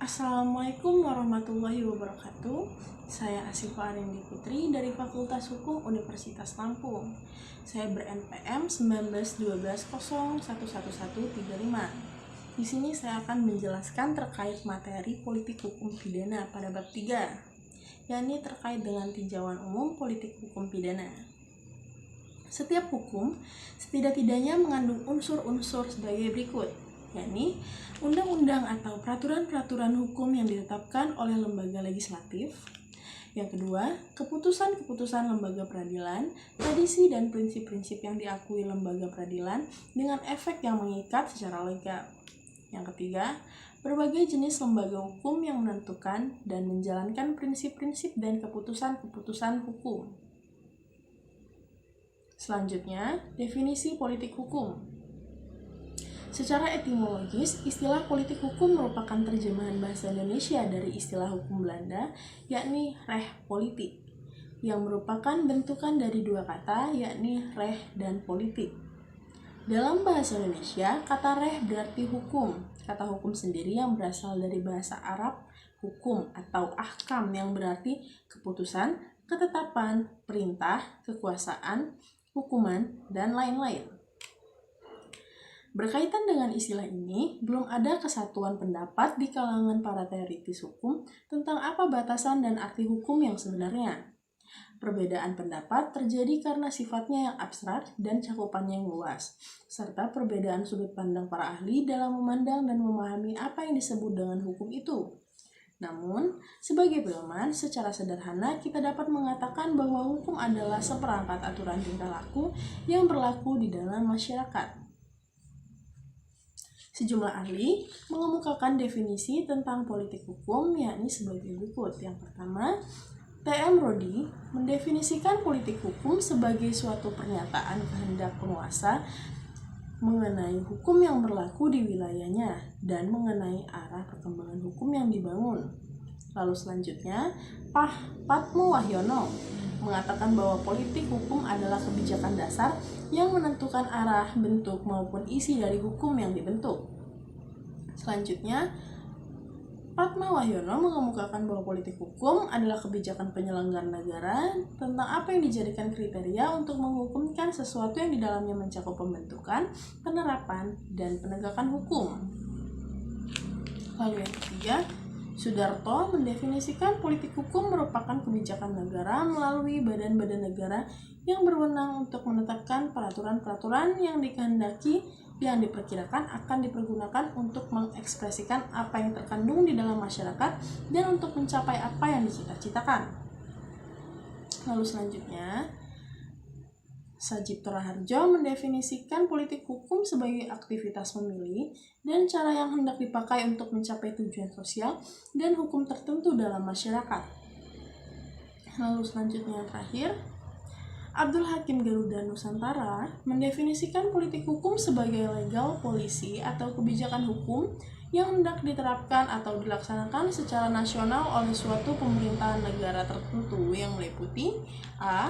Assalamualaikum warahmatullahi wabarakatuh. Saya Asifa Arimbi Putri dari Fakultas Hukum Universitas Lampung. Saya ber-NPM 1912011135. Di sini saya akan menjelaskan terkait materi politik hukum pidana pada bab 3, yakni terkait dengan tinjauan umum politik hukum pidana. Setiap hukum setidak-tidaknya mengandung unsur-unsur sebagai berikut, yakni undang-undang atau peraturan-peraturan hukum yang ditetapkan oleh lembaga legislatif. Yang kedua, keputusan-keputusan lembaga peradilan, tradisi dan prinsip-prinsip yang diakui lembaga peradilan dengan efek yang mengikat secara legal. Yang ketiga, berbagai jenis lembaga hukum yang menentukan dan menjalankan prinsip-prinsip dan keputusan-keputusan hukum. Selanjutnya, definisi politik hukum. Secara etimologis, istilah politik hukum merupakan terjemahan bahasa Indonesia dari istilah hukum Belanda, yakni reh politik, yang merupakan bentukan dari dua kata, yakni reh dan politik. Dalam bahasa Indonesia, kata reh berarti hukum. Kata hukum sendiri yang berasal dari bahasa Arab hukum atau ahkam yang berarti keputusan, ketetapan, perintah, kekuasaan, hukuman, dan lain-lain. Berkaitan dengan istilah ini, belum ada kesatuan pendapat di kalangan para teoritis hukum tentang apa batasan dan arti hukum yang sebenarnya. Perbedaan pendapat terjadi karena sifatnya yang abstrak dan cakupannya yang luas, serta perbedaan sudut pandang para ahli dalam memandang dan memahami apa yang disebut dengan hukum itu. Namun, sebagai pedoman, secara sederhana kita dapat mengatakan bahwa hukum adalah seperangkat aturan tingkah laku yang berlaku di dalam masyarakat. Sejumlah ahli mengemukakan definisi tentang politik hukum, yakni sebagai berikut. Yang pertama, T.M. Rodi mendefinisikan politik hukum sebagai suatu pernyataan kehendak penguasa mengenai hukum yang berlaku di wilayahnya dan mengenai arah perkembangan hukum yang dibangun. Lalu selanjutnya, Patmo Wahyono mengatakan bahwa politik hukum adalah kebijakan dasar yang menentukan arah, bentuk, maupun isi dari hukum yang dibentuk. Selanjutnya, Patma Wahyono mengemukakan bahwa politik hukum adalah kebijakan penyelenggara negara tentang apa yang dijadikan kriteria untuk menghukumkan sesuatu yang di dalamnya mencakup pembentukan, penerapan, dan penegakan hukum. Lalu yang ketiga, Sudarto mendefinisikan politik hukum merupakan kebijakan negara melalui badan-badan negara yang berwenang untuk menetapkan peraturan-peraturan yang dikehendaki yang diperkirakan akan dipergunakan untuk mengekspresikan apa yang terkandung di dalam masyarakat dan untuk mencapai apa yang dicita-citakan. Lalu selanjutnya, Sajib Toraharjo mendefinisikan politik hukum sebagai aktivitas memilih dan cara yang hendak dipakai untuk mencapai tujuan sosial dan hukum tertentu dalam masyarakat. Lalu selanjutnya yang terakhir, Abdul Hakim Garuda Nusantara mendefinisikan politik hukum sebagai legal policy atau kebijakan hukum yang hendak diterapkan atau dilaksanakan secara nasional oleh suatu pemerintahan negara tertentu yang meliputi A.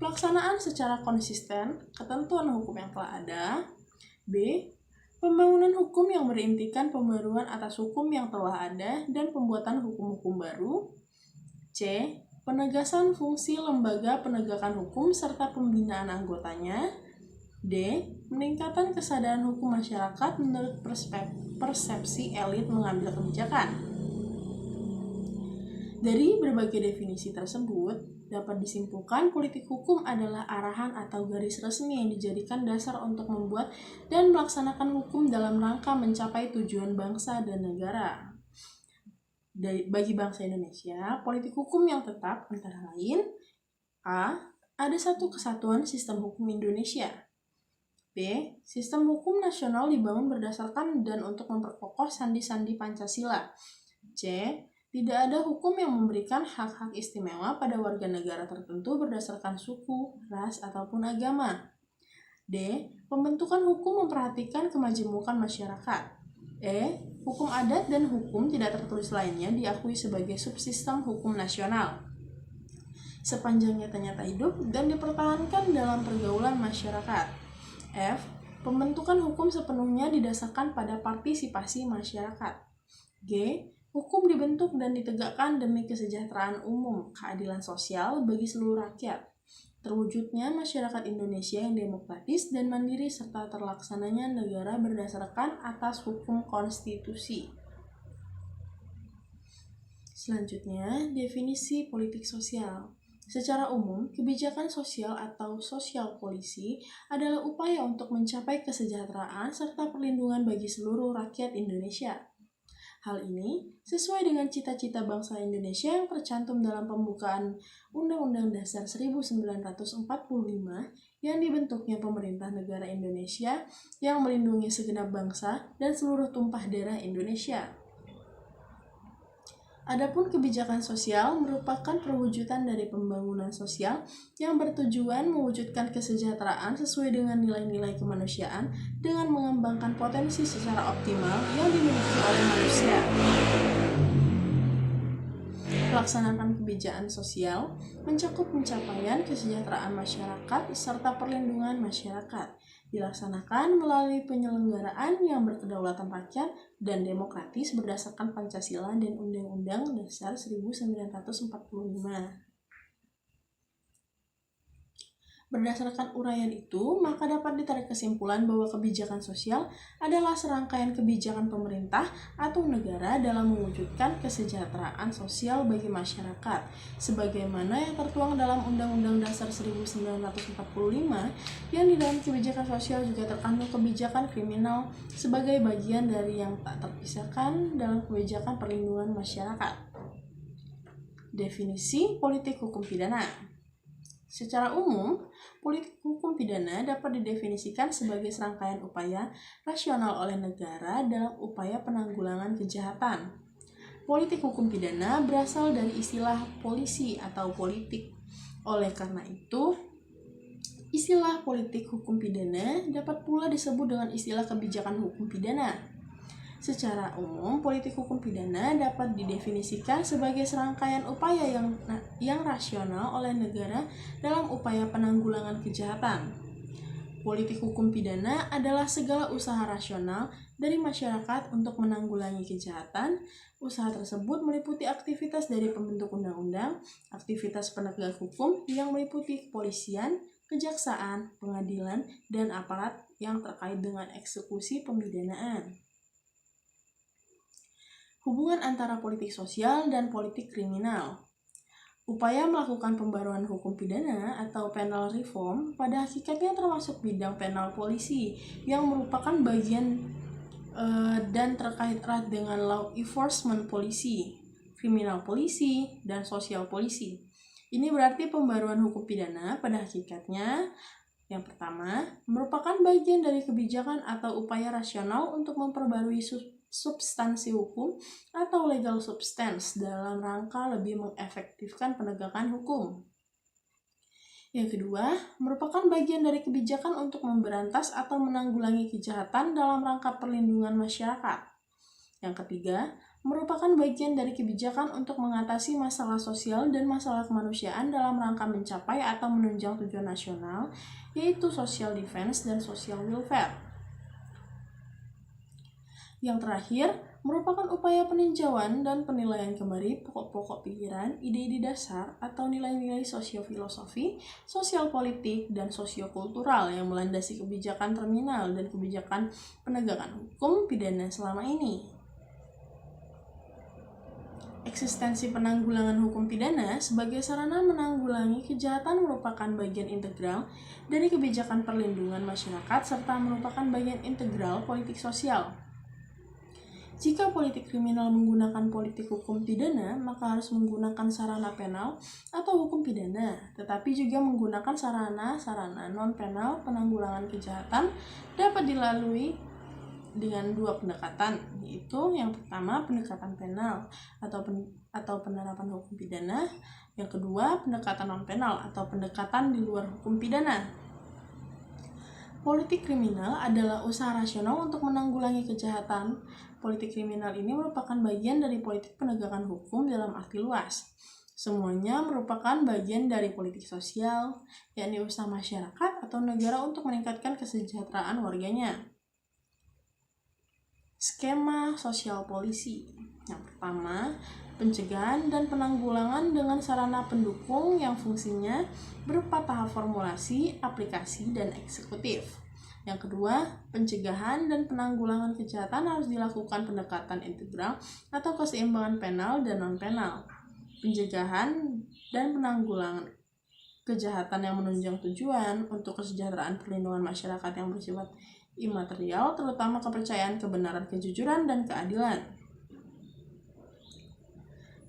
Pelaksanaan secara konsisten ketentuan hukum yang telah ada. B. Pembangunan hukum yang berintikan pembaruan atas hukum yang telah ada dan pembuatan hukum-hukum baru. C. Penegasan fungsi lembaga penegakan hukum serta pembinaan anggotanya. D. Meningkatan kesadaran hukum masyarakat menurut persepsi elit mengambil kebijakan. Dari berbagai definisi tersebut, dapat disimpulkan politik hukum adalah arahan atau garis resmi yang dijadikan dasar untuk membuat dan melaksanakan hukum dalam rangka mencapai tujuan bangsa dan negara. Bagi bangsa Indonesia, politik hukum yang tetap antara lain A. Ada satu kesatuan sistem hukum Indonesia. B. Sistem hukum nasional dibangun berdasarkan dan untuk memperkokoh sandi-sandi Pancasila. C. Tidak ada hukum yang memberikan hak-hak istimewa pada warga negara tertentu berdasarkan suku, ras, ataupun agama. D. Pembentukan hukum memperhatikan kemajemukan masyarakat. E. Hukum adat dan hukum tidak tertulis lainnya diakui sebagai subsistem hukum nasional sepanjang nyata hidup dan dipertahankan dalam pergaulan masyarakat. F. Pembentukan hukum sepenuhnya didasarkan pada partisipasi masyarakat. G. Hukum dibentuk dan ditegakkan demi kesejahteraan umum, keadilan sosial bagi seluruh rakyat, terwujudnya masyarakat Indonesia yang demokratis dan mandiri serta terlaksananya negara berdasarkan atas hukum konstitusi. Selanjutnya, definisi politik sosial. Secara umum, kebijakan sosial atau sosial polisi adalah upaya untuk mencapai kesejahteraan serta perlindungan bagi seluruh rakyat Indonesia. Hal ini sesuai dengan cita-cita bangsa Indonesia yang tercantum dalam pembukaan Undang-Undang Dasar 1945 yang dibentuknya pemerintah negara Indonesia yang melindungi segenap bangsa dan seluruh tumpah darah Indonesia. Adapun kebijakan sosial merupakan perwujudan dari pembangunan sosial yang bertujuan mewujudkan kesejahteraan sesuai dengan nilai-nilai kemanusiaan dengan mengembangkan potensi secara optimal yang dimiliki oleh manusia. Melaksanakan kebijakan sosial mencakup pencapaian kesejahteraan masyarakat serta perlindungan masyarakat, dilaksanakan melalui penyelenggaraan yang berkedaulatan rakyat dan demokratis berdasarkan Pancasila dan Undang-Undang Dasar 1945. Berdasarkan uraian itu, maka dapat ditarik kesimpulan bahwa kebijakan sosial adalah serangkaian kebijakan pemerintah atau negara dalam mewujudkan kesejahteraan sosial bagi masyarakat, sebagaimana yang tertuang dalam Undang-Undang Dasar 1945, yang di dalam kebijakan sosial juga terkandung kebijakan kriminal sebagai bagian dari yang tak terpisahkan dalam kebijakan perlindungan masyarakat. Definisi politik hukum pidana. Secara umum, politik hukum pidana dapat didefinisikan sebagai serangkaian upaya rasional oleh negara dalam upaya penanggulangan kejahatan. Politik hukum pidana berasal dari istilah polisi atau politik. Oleh karena itu, istilah politik hukum pidana dapat pula disebut dengan istilah kebijakan hukum pidana. Secara umum, politik hukum pidana dapat didefinisikan sebagai serangkaian upaya yang rasional oleh negara dalam upaya penanggulangan kejahatan. Politik hukum pidana adalah segala usaha rasional dari masyarakat untuk menanggulangi kejahatan. Usaha tersebut meliputi aktivitas dari pembentuk undang-undang, aktivitas penegak hukum yang meliputi kepolisian, kejaksaan, pengadilan, dan aparat yang terkait dengan eksekusi pemidanaan. Hubungan antara politik sosial dan politik kriminal. Upaya melakukan pembaruan hukum pidana atau penal reform pada hakikatnya termasuk bidang penal polisi yang merupakan bagian dan terkait erat dengan law enforcement polisi, kriminal polisi, dan sosial polisi. Ini berarti pembaruan hukum pidana pada hakikatnya yang pertama merupakan bagian dari kebijakan atau upaya rasional untuk memperbarui substansi hukum atau legal substance dalam rangka lebih mengefektifkan penegakan hukum. Yang kedua, merupakan bagian dari kebijakan untuk memberantas atau menanggulangi kejahatan dalam rangka perlindungan masyarakat. Yang ketiga, merupakan bagian dari kebijakan untuk mengatasi masalah sosial dan masalah kemanusiaan dalam rangka mencapai atau menunjang tujuan nasional, yaitu social defense dan social welfare. Yang terakhir, merupakan upaya peninjauan dan penilaian kembali pokok-pokok pikiran, ide-ide dasar, atau nilai-nilai sosiofilosofi, sosial politik, dan sosiokultural yang melandasi kebijakan terminal dan kebijakan penegakan hukum pidana selama ini. Eksistensi penanggulangan hukum pidana sebagai sarana menanggulangi kejahatan merupakan bagian integral dari kebijakan perlindungan masyarakat serta merupakan bagian integral politik sosial. Jika politik kriminal menggunakan politik hukum pidana, maka harus menggunakan sarana penal atau hukum pidana, tetapi juga menggunakan sarana-sarana non-penal penanggulangan kejahatan dapat dilalui dengan dua pendekatan, yaitu yang pertama pendekatan penal atau penerapan hukum pidana, yang kedua pendekatan non-penal atau pendekatan di luar hukum pidana. Politik kriminal adalah usaha rasional untuk menanggulangi kejahatan. Politik kriminal ini merupakan bagian dari politik penegakan hukum dalam arti luas. Semuanya merupakan bagian dari politik sosial, yakni usaha masyarakat atau negara untuk meningkatkan kesejahteraan warganya. Skema sosial polisi. Yang pertama, pencegahan dan penanggulangan dengan sarana pendukung yang fungsinya berupa tahap formulasi, aplikasi, dan eksekutif. Yang kedua, pencegahan dan penanggulangan kejahatan harus dilakukan pendekatan integral atau keseimbangan penal dan non-penal. Pencegahan dan penanggulangan kejahatan yang menunjang tujuan untuk kesejahteraan perlindungan masyarakat yang bersifat imaterial, terutama kepercayaan, kebenaran, kejujuran, dan keadilan.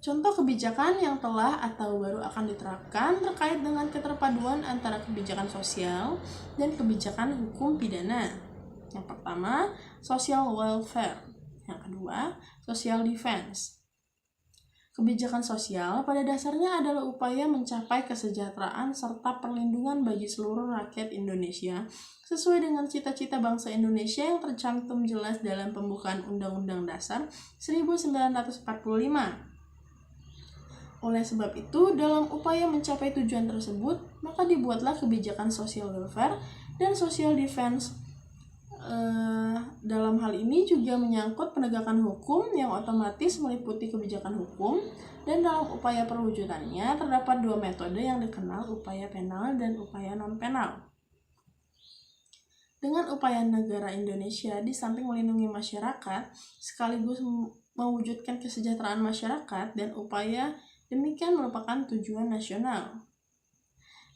Contoh kebijakan yang telah atau baru akan diterapkan terkait dengan keterpaduan antara kebijakan sosial dan kebijakan hukum pidana. Yang pertama, social welfare. Yang kedua, social defense. Kebijakan sosial pada dasarnya adalah upaya mencapai kesejahteraan serta perlindungan bagi seluruh rakyat Indonesia sesuai dengan cita-cita bangsa Indonesia yang tercantum jelas dalam pembukaan Undang-Undang Dasar 1945. Oleh sebab itu, dalam upaya mencapai tujuan tersebut, maka dibuatlah kebijakan social welfare dan social defense. Dalam hal ini juga menyangkut penegakan hukum yang otomatis meliputi kebijakan hukum, dan dalam upaya perwujudannya terdapat dua metode yang dikenal, upaya penal dan upaya non-penal. Dengan upaya negara Indonesia di samping melindungi masyarakat, sekaligus mewujudkan kesejahteraan masyarakat, dan upaya demikian merupakan tujuan nasional.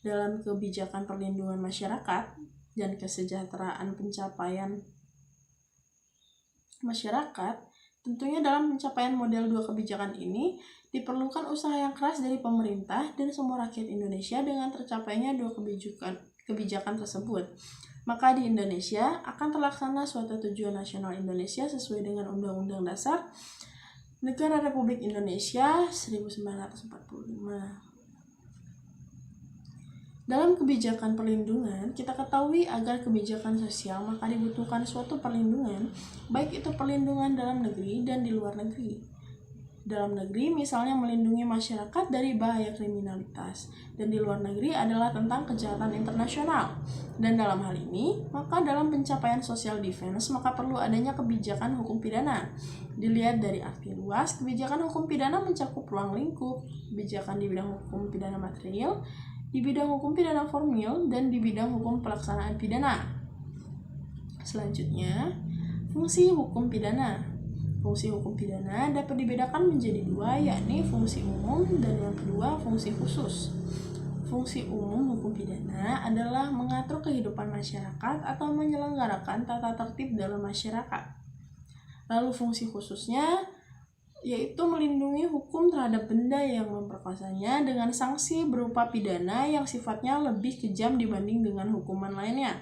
Dalam kebijakan perlindungan masyarakat dan kesejahteraan pencapaian masyarakat, tentunya dalam pencapaian model dua kebijakan ini diperlukan usaha yang keras dari pemerintah dan semua rakyat Indonesia dengan tercapainya dua kebijakan tersebut. Maka di Indonesia akan terlaksana suatu tujuan nasional Indonesia sesuai dengan Undang-Undang Dasar Negara Republik Indonesia 1945. Dalam kebijakan perlindungan, kita ketahui agar kebijakan sosial maka dibutuhkan suatu perlindungan, baik itu perlindungan dalam negeri dan di luar negeri. Dalam negeri misalnya melindungi masyarakat dari bahaya kriminalitas, dan di luar negeri adalah tentang kejahatan internasional. Dan dalam hal ini, maka dalam pencapaian social defense maka perlu adanya kebijakan hukum pidana. Dilihat dari arti luas, kebijakan hukum pidana mencakup ruang lingkup, kebijakan di bidang hukum pidana material, di bidang hukum pidana formil, dan di bidang hukum pelaksanaan pidana. Selanjutnya, fungsi hukum pidana. Fungsi hukum pidana dapat dibedakan menjadi dua, yakni fungsi umum dan yang kedua fungsi khusus. Fungsi umum hukum pidana adalah mengatur kehidupan masyarakat atau menyelenggarakan tata tertib dalam masyarakat. Lalu fungsi khususnya yaitu melindungi hukum terhadap benda yang memperkosanya dengan sanksi berupa pidana yang sifatnya lebih kejam dibanding dengan hukuman lainnya.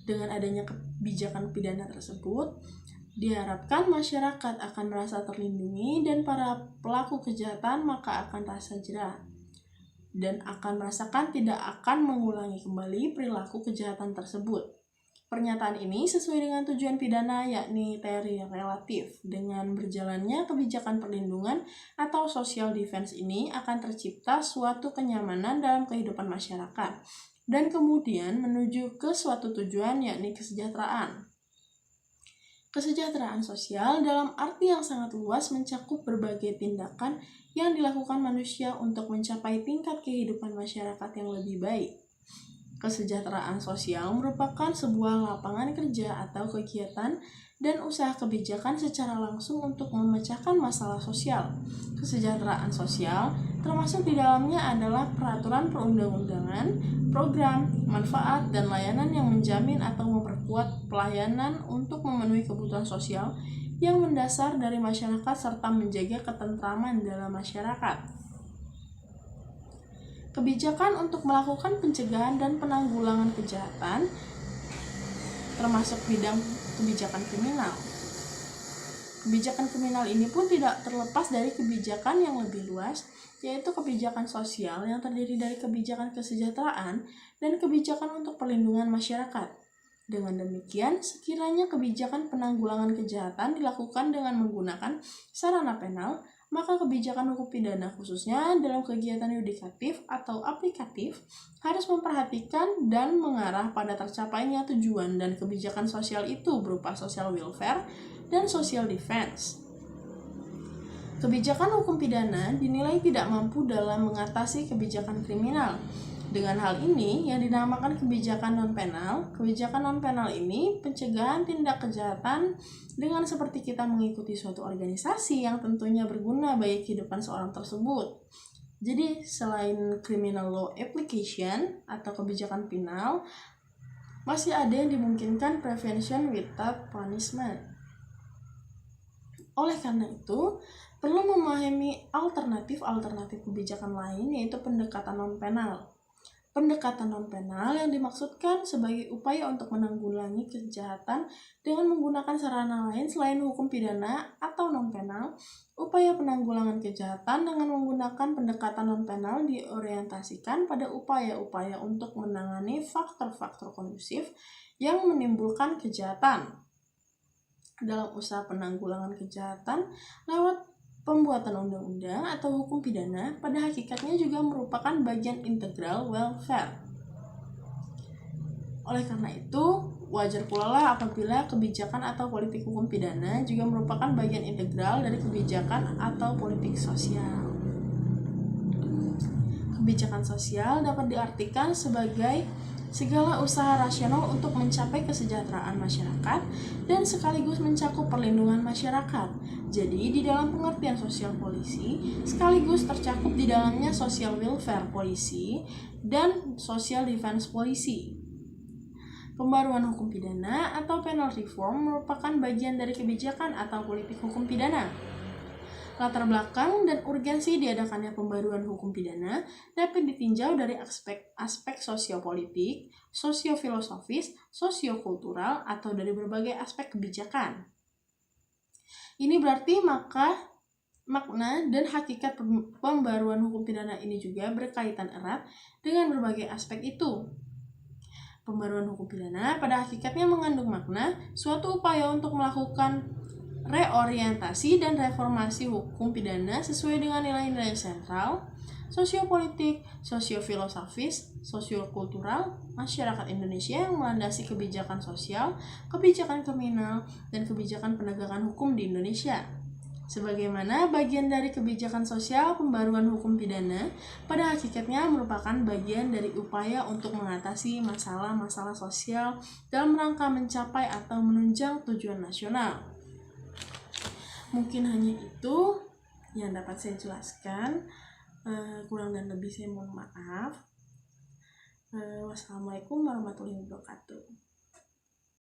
Dengan adanya kebijakan pidana tersebut, diharapkan masyarakat akan merasa terlindungi dan para pelaku kejahatan maka akan rasa jera dan akan merasakan tidak akan mengulangi kembali perilaku kejahatan tersebut. Pernyataan ini sesuai dengan tujuan pidana, yakni teori relatif. Dengan berjalannya kebijakan perlindungan atau social defense ini akan tercipta suatu kenyamanan dalam kehidupan masyarakat dan kemudian menuju ke suatu tujuan, yakni kesejahteraan. Kesejahteraan sosial dalam arti yang sangat luas mencakup berbagai tindakan yang dilakukan manusia untuk mencapai tingkat kehidupan masyarakat yang lebih baik. Kesejahteraan sosial merupakan sebuah lapangan kerja atau kegiatan dan usaha kebijakan secara langsung untuk memecahkan masalah sosial. Kesejahteraan sosial termasuk di dalamnya adalah peraturan perundang-undangan, program, manfaat, dan layanan yang menjamin atau memperkuat pelayanan untuk memenuhi kebutuhan sosial yang mendasar dari masyarakat serta menjaga ketentraman dalam masyarakat. Kebijakan untuk melakukan pencegahan dan penanggulangan kejahatan termasuk bidang kebijakan kriminal. Kebijakan kriminal ini pun tidak terlepas dari kebijakan yang lebih luas, yaitu kebijakan sosial yang terdiri dari kebijakan kesejahteraan dan kebijakan untuk perlindungan masyarakat. Dengan demikian, sekiranya kebijakan penanggulangan kejahatan dilakukan dengan menggunakan sarana penal, maka kebijakan hukum pidana khususnya dalam kegiatan yudikatif atau aplikatif harus memperhatikan dan mengarah pada tercapainya tujuan dan kebijakan sosial itu berupa social welfare dan social defense. Kebijakan hukum pidana dinilai tidak mampu dalam mengatasi kebijakan kriminal. Dengan hal ini yang dinamakan kebijakan non-penal. Kebijakan non-penal ini pencegahan tindak kejahatan dengan seperti kita mengikuti suatu organisasi yang tentunya berguna bagi kehidupan seorang tersebut. Jadi selain criminal law application atau kebijakan penal, masih ada yang dimungkinkan prevention without punishment. Oleh karena itu, perlu memahami alternatif kebijakan lain yaitu pendekatan non-penal. Pendekatan non-penal yang dimaksudkan sebagai upaya untuk menanggulangi kejahatan dengan menggunakan sarana lain selain hukum pidana atau non-penal. Upaya penanggulangan kejahatan dengan menggunakan pendekatan non-penal diorientasikan pada upaya-upaya untuk menangani faktor-faktor kondusif yang menimbulkan kejahatan. Dalam usaha penanggulangan kejahatan lewat pembuatan undang-undang atau hukum pidana pada hakikatnya juga merupakan bagian integral welfare. Oleh karena itu, wajar pula lah apabila kebijakan atau politik hukum pidana juga merupakan bagian integral dari kebijakan atau politik sosial. Kebijakan sosial dapat diartikan sebagai segala usaha rasional untuk mencapai kesejahteraan masyarakat dan sekaligus mencakup perlindungan masyarakat. Jadi, di dalam pengertian sosial polisi, sekaligus tercakup di dalamnya social welfare polisi dan social defense polisi. Pembaruan hukum pidana atau penal reform merupakan bagian dari kebijakan atau politik hukum pidana. Latar belakang dan urgensi diadakannya pembaruan hukum pidana dapat ditinjau dari aspek sosiopolitik, sosiofilosofis, sosiokultural, atau dari berbagai aspek kebijakan. Ini berarti makna dan hakikat pembaruan hukum pidana ini juga berkaitan erat dengan berbagai aspek itu. Pembaruan hukum pidana pada hakikatnya mengandung makna suatu upaya untuk melakukan reorientasi dan reformasi hukum pidana sesuai dengan nilai-nilai sentral, sosiopolitik, sosiofilosofis, sosiokultural masyarakat Indonesia yang melandasi kebijakan sosial, kebijakan kriminal, dan kebijakan penegakan hukum di Indonesia. Sebagaimana bagian dari kebijakan sosial, pembaruan hukum pidana pada hakikatnya merupakan bagian dari upaya untuk mengatasi masalah-masalah sosial dalam rangka mencapai atau menunjang tujuan nasional. Mungkin hanya itu yang dapat saya jelaskan. Kurang dan lebih saya mohon maaf. Wassalamualaikum warahmatullahi wabarakatuh.